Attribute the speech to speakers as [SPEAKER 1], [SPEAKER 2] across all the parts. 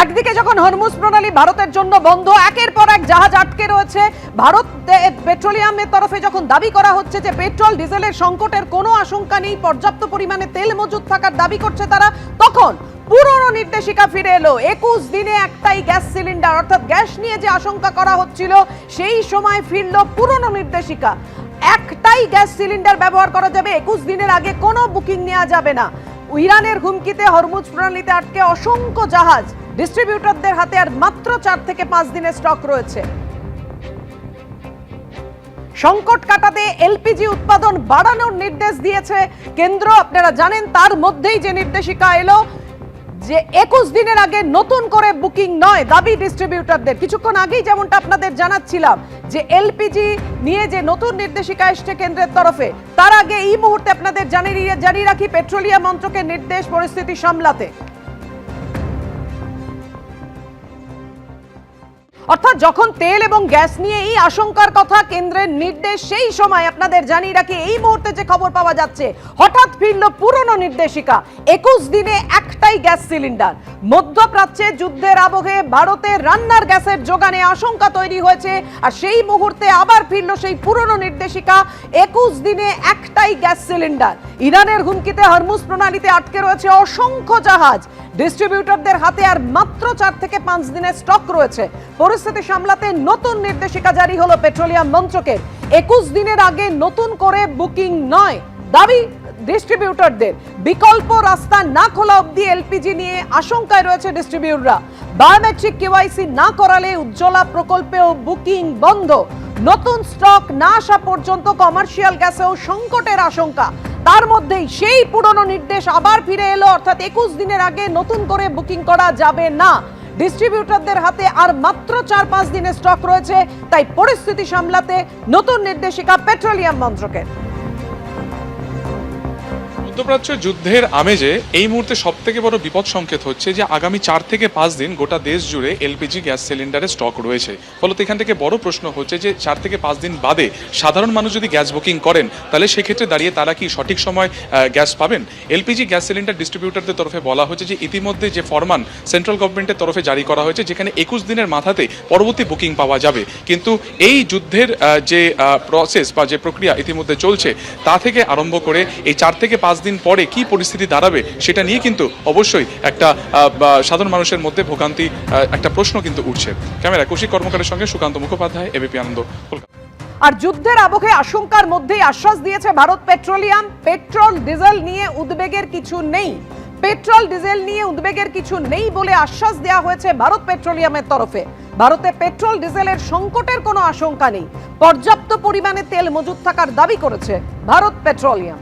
[SPEAKER 1] একদিকে যখন হরমুজ প্রণালী ভারতের জন্য বন্ধ, একের পর এক জাহাজ আটকে রয়েছে, ভারত পেট্রোলিয়ামের তরফে যখন দাবি করা হচ্ছে যে পেট্রোল ডিজেলের সংকটের কোনো আশঙ্কা নেই, পর্যাপ্ত পরিমাণে তেল মজুদ থাকার দাবি করছে তারা, তখন পুরনো নির্দেশিকা ফিরে এলো। 21 দিনে একটাই গ্যাস সিলিন্ডার, অর্থাৎ গ্যাস নিয়ে যে আশঙ্কা করা হচ্ছিল সেই সময় ফিরল পুরনো নির্দেশিকা। একটাই গ্যাস সিলিন্ডার ব্যবহার করা যাবে, 21 দিনের আগে কোনো বুকিং নেওয়া যাবে না। ইরানের হুমকিতে হরমুজ প্রণালীতে আটকে অসংখ্য জাহাজ, ডিস্ট্রিবিউটরদের হাতে আর মাত্র 4 থেকে 5 দিনের স্টক রয়েছে। সংকট কাটাতে এলপিজি উৎপাদন বাড়ানোর নির্দেশ দিয়েছে কেন্দ্র। আপনারা জানেন তার মধ্যেই যে নির্দেশিকা এলো যে 21 দিনের আগে নতুন করে বুকিং নয়, দাবি ডিস্ট্রিবিউটরদের। কিছুক্ষণ আগেই যেমনটা আপনাদের জানাচ্ছিলাম যে এলপিজি নিয়ে যে নতুন নির্দেশিকা এসছে কেন্দ্রের তরফে, তার আগে এই মুহূর্তে আপনাদের জানিয়ে রাখি পেট্রোলিয়াম মন্ত্রকের নির্দেশ পরিস্থিতি সামলাতে। অর্থাৎ যখন তেল এবং গ্যাস নিয়ে এই আশঙ্কার কথা কেন্দ্রের নির্দেশ, সেই সময় আপনাদের জানিয়ে রাখি এই মুহূর্তে যে খবর পাওয়া যাচ্ছে, হঠাৎ ফিরল পুরনো নির্দেশিকা। 21 দিনে একটাই গ্যাস সিলিন্ডার। মধ্যপ্রাচ্যে যুদ্ধের আবহে ভারতের রান্নার গ্যাসের যোগানে আশঙ্কা তৈরি হয়েছে, আর সেই মুহূর্তে আবার ফিরল সেই পুরনো নির্দেশিকা, 21 দিনে একটাই গ্যাস সিলিন্ডার। ইরানের হুমকিতে হরমুজ প্রণালীতে আটকে রয়েছে অসংখ্য জাহাজ, ডিস্ট্রিবিউটরদের হাতে আর মাত্র 4 থেকে 5 দিনের স্টক রয়েছে। পরিস্থিতি সামলাতে নতুন নির্দেশিকা জারি হলো পেট্রোলিয়াম মন্ত্রকের। 21 দিনের আগে নতুন করে বুকিং নয়, দাবি ডিস্ট্রিবিউটরদের। বিকল্প রাস্তা না খোলা অবধি এলপিজি নিয়ে আশঙ্কায় রয়েছে ডিস্ট্রিবিউটররা। বায়োমেট্রিক কেওয়াইসি না করালে উজ্জ্বলা প্রকল্পেও বুকিং বন্ধ। নতুন স্টক না আসা পর্যন্ত কমার্শিয়াল গ্যাসেও সংকটের আশঙ্কা। তার মধ্যেই সেই পুরনো নির্দেশ আবার ফিরে এলো, অর্থাৎ 21 দিনের আগে নতুন করে বুকিং করা যাবে না। ডিস্ট্রিবিউটরদের হাতে আর মাত্র 4-5 দিনের স্টক রয়েছে, তাই পরিস্থিতি সামলাতে নতুন নির্দেশিকা পেট্রোলিয়াম মন্ত্রকের।
[SPEAKER 2] মধ্যপ্রাচ্য যুদ্ধের আমেজে এই মুহূর্তে সব থেকে বড় বিপদ সংকেত হচ্ছে যে আগামী 4 থেকে 5 দিন গোটা দেশ জুড়ে এলপিজি গ্যাস সিলিন্ডারের স্টক রয়েছে। ফলত এখান থেকে বড় প্রশ্ন হচ্ছে যে 4 থেকে 5 দিন বাদে সাধারণ মানুষ যদি গ্যাস বুকিং করেন তাহলে সেক্ষেত্রে দাঁড়িয়ে তারা কি সঠিক সময় গ্যাস পাবেন? এলপিজি গ্যাস সিলিন্ডার ডিস্ট্রিবিউটরদের তরফে বলা হয়েছে যে ইতিমধ্যে যে ফরমান সেন্ট্রাল গভর্নমেন্টের তরফে জারি করা হয়েছে, যেখানে 21 দিনের মাথাতে পরবর্তী বুকিং পাওয়া যাবে। কিন্তু এই যুদ্ধের যে প্রসেস বা যে প্রক্রিয়া ইতিমধ্যে চলছে, তা থেকে আরম্ভ করে এই 4 থেকে 5 দিন পরে কি পরিস্থিতি দাঁড়াবে সেটা নিয়ে কিন্তু অবশ্যই একটা সাধারণ মানুষের মধ্যে ভোগান্তি, একটা প্রশ্ন কিন্তু উঠছে। ক্যামেরা কৌশিক কর্মকারের সঙ্গে সুকান্ত মুখোপাধ্যায়, এবিপি আনন্দ, কলকাতা।
[SPEAKER 1] আর যুদ্ধের আবহে আশঙ্কার মধ্যেই আশ্বাস দিয়েছে ভারত পেট্রোলিয়াম, পেট্রোল ডিজেল নিয়ে উদ্বেগের কিছু নেই। পেট্রোল ডিজেল নিয়ে উদ্বেগের কিছু নেই বলে আশ্বাস দেওয়া হয়েছে ভারত পেট্রোলিয়ামের তরফে। ভারতে পেট্রোল ডিজেলের সংকটের কোনো আশঙ্কা নেই, পর্যাপ্ত পরিমাণে তেল মজুদ থাকার দাবি করেছে ভারত পেট্রোলিয়াম।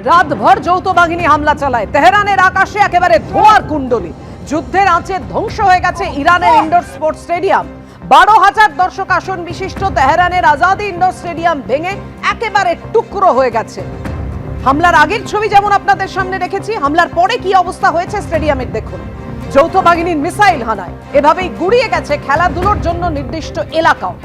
[SPEAKER 1] রাতভর যৌথ বাহিনী হামলা চালায়, তেহরানের আকাশে একেবারে ধোঁয়ার কুণ্ডলী। যুদ্ধের আঁচে ধ্বংস হয়ে গেছে ইরানের ইনডোর স্পোর্টস স্টেডিয়াম। 12,000 দর্শক আসন বিশিষ্ট তেহরানের আজাদি ইনডোর স্টেডিয়াম ভেঙে একেবারে টুকরো হয়ে গেছে। হামলার আগের ছবি যেমন আপনাদের সামনে রেখেছি, হামলার পরে কি অবস্থা হয়েছে স্টেডিয়ামের দেখুন। যৌথ বাহিনীর মিসাইল হানায় এভাবেই গুড়িয়ে গেছে খেলাধুলোর জন্য নির্দিষ্ট এলাকাও।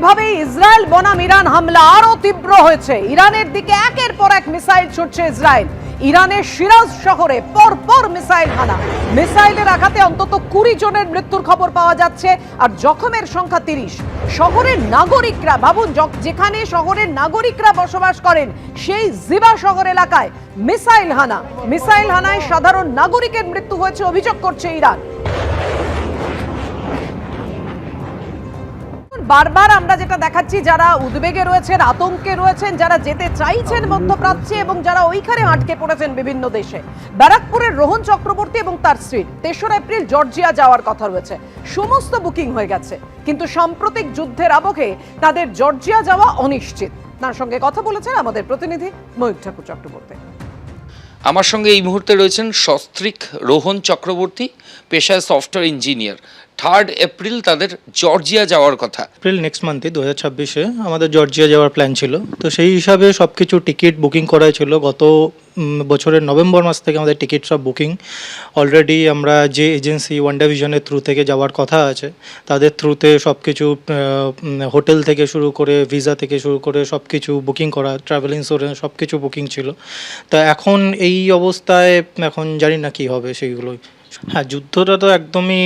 [SPEAKER 1] এভাবেই ইসরায়েল বনাম ইরান হামলা আরো তীব্র হয়েছে। ইরানের দিকে একের পর এক মিসাইল ছুটছে ইসরায়েল। ইরানের সিরাজ শহরে পরপর মিসাইল হানা। মিসাইলের আঘাতে অন্তত 20 জনের মৃত্যুর খবর পাওয়া যাচ্ছে, আর জখমের সংখ্যা 30। শহরের নাগরিকরা, ভাবুন, যেখানে শহরের নাগরিকরা বসবাস করেন সেই জিবা শহর এলাকায় মিসাইল হানা। মিসাইল হানায় সাধারণ নাগরিকের মৃত্যু হয়েছে অভিযোগ করছে ইরান। বারবার আমরা যেটা দেখাচ্ছি, যারা উদ্বেগে রয়েছেন, আতঙ্কে রয়েছেন, যারা যেতে চাইছেন মধ্যপ্রাচ্যে এবং যারা ওইখানে আটকে পড়েছেন বিভিন্ন দেশে, ব্যারাকপুরের রোহন চক্রবর্তী এবং তার স্ত্রীর 3রা এপ্রিল জর্জিয়া যাওয়ার কথা রয়েছে। সমস্ত বুকিং হয়ে গেছে, কিন্তু সাম্প্রতিক যুদ্ধের আবহে তাদের জর্জিয়া যাওয়া অনিশ্চিত। তার সঙ্গে কথা বলেছেন আমাদের প্রতিনিধি ময়ূর ঠাকুর চক্রবর্তী।
[SPEAKER 3] আমার সঙ্গে এই মুহূর্তে রয়েছেন সস্ত্রীক রোহন চক্রবর্তী, পেশায় সফটওয়্যার ইঞ্জিনিয়ার। 3 এপ্রিল তাদের জর্জিয়া যাওয়ার কথা।
[SPEAKER 4] এপ্রিল নেক্সট মান্থে 2026-এ আমাদের জর্জিয়া যাওয়ার প্ল্যান ছিল। তো সেই হিসাবে সব কিছু টিকিট বুকিং করা ছিল। গত বছরের নভেম্বর মাস থেকে আমাদের টিকিট সব বুকিং অলরেডি। আমরা যে এজেন্সি ওয়ান্ডাভিশনের থ্রু থেকে যাওয়ার কথা আছে তাদের থ্রুতে সব কিছু, হোটেল থেকে শুরু করে ভিসা থেকে শুরু করে সব কিছু বুকিং করা, ট্রাভেল ইন্স্যুরেন্স সব কিছু বুকিং ছিল। তো এখন এই অবস্থায় এখন জানি না কী হবে সেইগুলোই। হ্যাঁ, যুদ্ধটা তো একদমই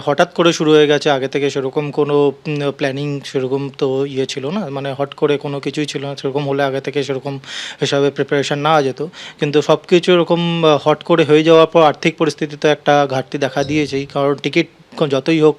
[SPEAKER 4] হঠাৎ করে শুরু হয়ে গেছে। আগে থেকে সেরকম কোনো প্ল্যানিং সেরকম তো ছিল না, মানে হট করে কোনো কিছুই ছিল না। সেরকম হলে আগে থেকে সেরকম হিসাবে প্রিপারেশান নেওয়া যেত, কিন্তু সব কিছু এরকম হট করে হয়ে যাওয়ার পর আর্থিক পরিস্থিতিতে একটা ঘাটতি দেখা দিয়েছেই। কারণ টিকিট যতই হোক,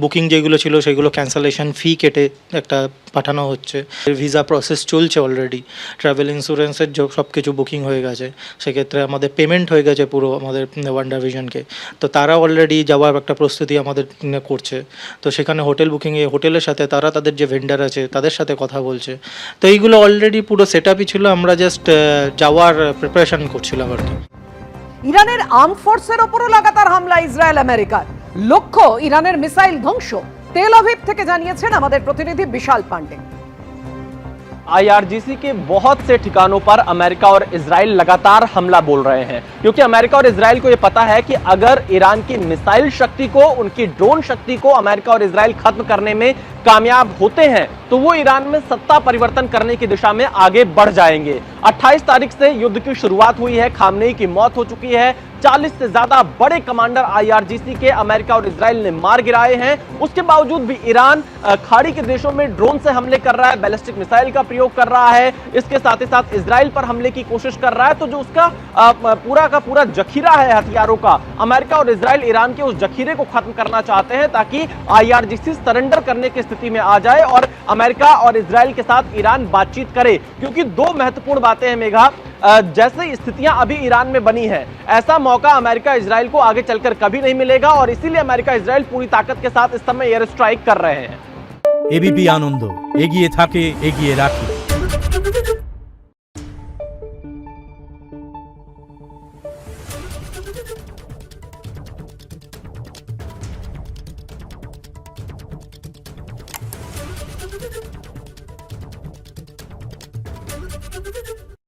[SPEAKER 4] বুকিং যেগুলো ছিল সেগুলো ক্যান্সেলেশন ফি কেটে একটা পাঠানো হচ্ছে। ভিসা প্রসেস চলছে অলরেডি, ট্রাভেল ইন্স্যুরেন্সের সব কিছু বুকিং হয়ে গেছে। সেক্ষেত্রে আমাদের পেমেন্ট হয়ে গেছে পুরো আমাদের ওয়ান্ডাভিশনকে। তো তারা অলরেডি যাওয়ার একটা প্রস্তুতি আমাদের করছে। তো সেখানে হোটেল বুকিংয়ে হোটেলের সাথে তারা তাদের যে ভেন্ডার আছে তাদের সাথে কথা বলছে। তো এইগুলো অলরেডি পুরো সেট আপই ছিল, আমরা জাস্ট যাওয়ার প্রিপারেশন করছিলাম আর কি।
[SPEAKER 1] ইরানের আর্ম ফোর্সের ওপরও লাগাতার হামলা ইসরায়েল আমেরিকার। লক্ষ্য ইরানের মিসাইল ধ্বংস। তেল আভিভ থেকে জানিয়েছেন আমাদের প্রতিনিধি বিশাল পান্ডে।
[SPEAKER 5] IRGC के बहुत से ठिकानों पर अमेरिका और इजराइल लगातार हमला बोल रहे हैं, क्योंकि अमेरिका और इजराइल को यह पता है कि अगर ईरान की मिसाइल शक्ति को, उनकी ड्रोन शक्ति को अमेरिका और इजराइल खत्म करने में कामयाब होते हैं तो वो ईरान में सत्ता परिवर्तन करने की दिशा में आगे बढ़ जाएंगे। 28 तारीख से युद्ध की शुरुआत हुई है, खामनेई की मौत हो चुकी है, 40 से ज्यादा बड़े कमांडर IRGC के अमेरिका और इजराइल ने मार गिराए हैं। उसके बावजूद भी ईरान खाड़ी के देशों में ड्रोन से हमले कर रहा है, बैलिस्टिक मिसाइल का प्रयोग कर रहा है, इसके साथ ही साथ इजराइल पर हमले की कोशिश कर रहा है। तो जो उसका पूरा का पूरा जखीरा है हथियारों का, अमेरिका और इजराइल ईरान के उस जखीरे को खत्म करना चाहते हैं ताकि IRGC सरेंडर करने की स्थिति में आ जाए और अमेरिका और इजराइल के साथ ईरान बातचीत करे। क्योंकि 2 महत्वपूर्ण बातें हैं मेघा, जैसे स्थितियां अभी ईरान में बनी है, ऐसा मौका अमेरिका इजराइल को आगे चलकर कभी नहीं मिलेगा और इसीलिए अमेरिका इजराइल पूरी ताकत के साथ इस समय एयर स्ट्राइक कर रहे हैं।
[SPEAKER 6] एबीपी आनंद एगिए थाके एगिए राखी।